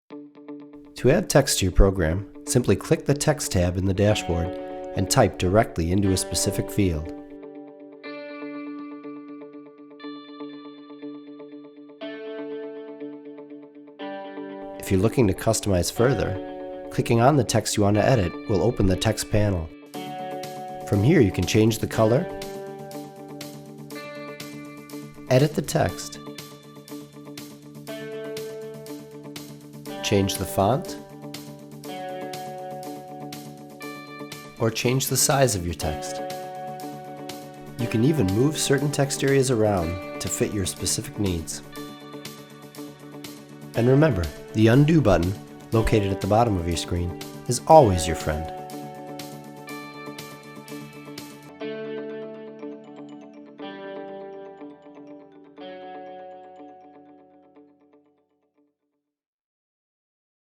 To add text to your program, simply click the Text tab in the dashboard and type directly into a specific field. If you're looking to customize further, clicking on the text you want to edit will open the text panel. From here you can change the color, edit the text, change the font, or change the size of your text. You can even move certain text areas around to fit your specific needs. And remember, the Undo button, located at the bottom of your screen, is always your friend.